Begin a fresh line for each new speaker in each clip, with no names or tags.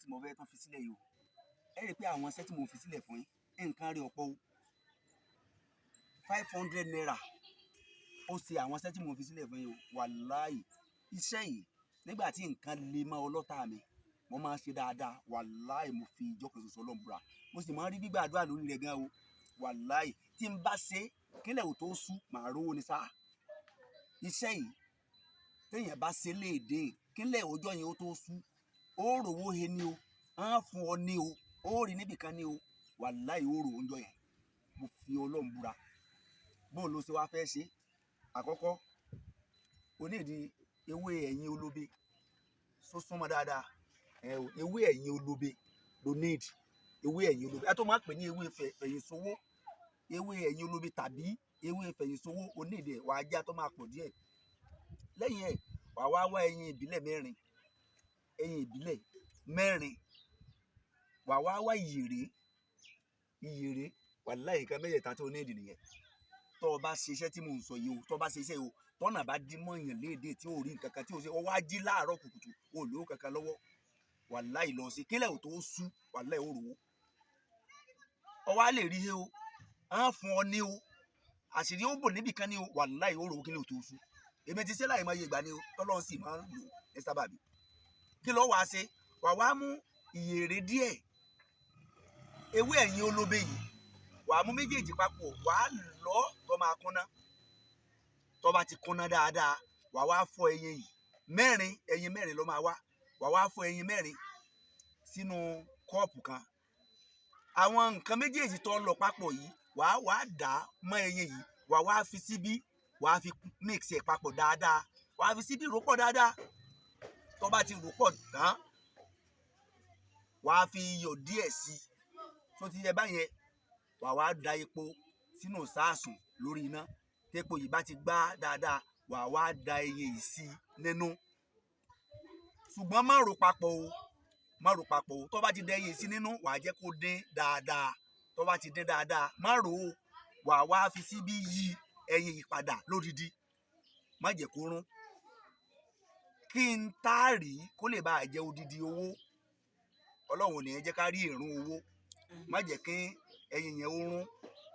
tí mo fẹ́ tán fi sílẹ̀ yìí o ẹ rí i pé àwọn iṣẹ́ tí mo fi sílẹ̀ fún yín nǹkan rí ọ̀pọ̀ o 500 naira ó ṣe àwọn iṣẹ́ tí mo fi sílẹ̀ fún yín o wàláì iṣẹ́ yìí nígbà tí nǹkan le mọ́ ọlọ́tà mi mo máa ń ṣe dáadáa wàláì mo fi ìjọ kan ṣoṣo Ọlọ́run búra mo sì máa ń rí gbígbàdúrà lórí rẹ̀ gan o wàláì tí n bá ṣe kílẹ̀ ò tó sú màá rówó ni sá iṣẹ́ yìí téèyàn bá ṣe léèdè kílẹ̀ ọjọ́ yẹn ó tó sú ó rówó he ni o á fún ọ ní o ó rí níbìkan ní o wàláì ó rò oúnjẹ yẹn mo fi Ọlọ́run búra bóun ló ṣe wá fẹ́ ṣe àkọ́kọ́ onídìí ewé ẹ̀yìn olóbe súnmọ́ dáadáa ewé ẹ̀yìn olóbe ló need ewé ẹ̀yìn olóbe ẹ tó máa pè ní ewé fẹ̀yìnsowó ewé ẹ̀yìn olóbe tàbí ewé fẹ̀yìnsowó onídìí wàá já tó máa pọ̀ díẹ̀ lẹ́yìn ẹ̀ wàá wá ẹyin ìbílẹ̀ mẹ́rin wàá wá ìyèrè wàláhì nǹkan mẹ́jẹ̀ẹ̀ta tó nídìí nìyẹn tó o bá ṣe iṣẹ́ tí mò ń sọ yìí o tó o bá ṣe iṣẹ́ yìí o tọ́nà bá dín mọ́ èèyàn léde tí o rí nǹkan kan tí o ṣe o wá jí láàárọ̀ kùtùkùtù o ò lówó kankan lọ́wọ́ wàláhì lọ sí kílẹ̀ ò tó sú wàláhì ó rówó ọ wá lè rí he o á fún ọ ní o àṣírí ó bò níbì kan ní o wàláhì ó rówó kílẹ̀ ò tó sú èmi ti ṣe láì máa yẹ ìgbà ni o tọ́lọ́run sì máa ń lò ẹ sábàbí kí ló wàá ṣe wàá wá mú ìyèrè díẹ̀ ewé ẹ̀yìn olóbe yìí wàá mú méjèèjì papọ̀ wàá lọ́ tó máa kúnná tó bá ti kúnná dáadáa wàá wá fọ ẹyin yìí ẹyin mẹ́rin ló máa wàá wá fọ ẹyin mẹ́rin sínú kọ́ọ̀pù kan àwọn nǹkan méjèèjì tó lọ papọ̀ yìí wàá dà á mọ́ ẹyin yìí wàá wá fi síbí wàá fi mix ẹ̀ papọ̀ dáadáa wàá fi síbí rò pọ̀ dáadáa tó bá ti rò pọ̀ tán wàá fi iyọ̀ díẹ̀ sí tó ti yẹ báyẹn wàá wá da epo sínú sáàsùn lórí iná tépo yìí bá ti gbá dáadáa wàá wá da ẹyin yìí sí nínú ṣùgbọ́n má rò papọ̀ o tó bá ti da ẹyin sí nínú wàá jẹ́ kó dín dáadáa tó bá ti dín dáadáa má rò ó wàá wá fi síbí yí ẹyin yìí padà lódìdí má jẹ́ kó rún kí n táàrí kó lè bá jẹ́ odidi owó Ọlọ́run ò ní jẹ́ ká rí ìrún owó má jẹ́ kí ẹyin yẹn ó rún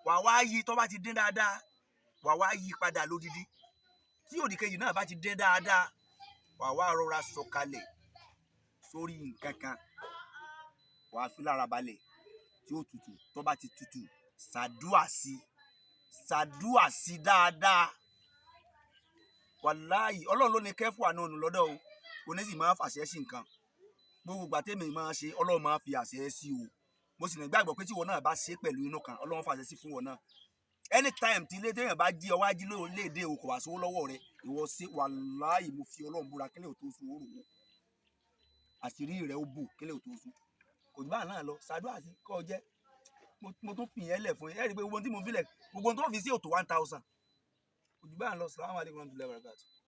wàá wá yí tó bá ti dín dáadáa wàá wá yí padà lódìdí tí òdìkejì náà bá ti dín dáadáa wàá wá rọra sọ̀kalẹ̀ sórí nǹkan kan wàá fi lára balẹ̀ tí ó tutù tó bá ti tutù ṣàdúà sí dáadáa wàláhì Ọlọ́run ló ní kẹ́fù àná ònù lọ́dọ̀ o oní sì máa fàṣẹ sí nǹkan gbogbo ìgbà tèmi máa ṣe Ọlọ́run máa fi àṣẹ sí o mo sì ní gbàgbọ́ pé tí ìwọ náà bá ṣe pẹ̀lú inú kan Ọlọ́run fàṣẹ sí fún wọn náà anytime tí ilé téèyàn bá jí ọwọ́ ají léde o kò wá sówó lọ́wọ́ rẹ ìwọ ṣe wàláhì mo fi Ọlọ́run búra kílẹ̀ ò tó sùn ó rò ó àṣírí rẹ̀ ó bù kílẹ̀ ò tó sùn kò jù bá náà lọ ṣàdúrà sí kọ́ ọ jẹ́ mo tún fi yẹn lẹ̀ fún yẹn ẹ rí i pé gbogbo tí mo fi lẹ̀ gbogbo tó fi sí òtò 1000 kò jù bá náà lọ. Assalamu alaikum warahmatullahi wabarakatuh.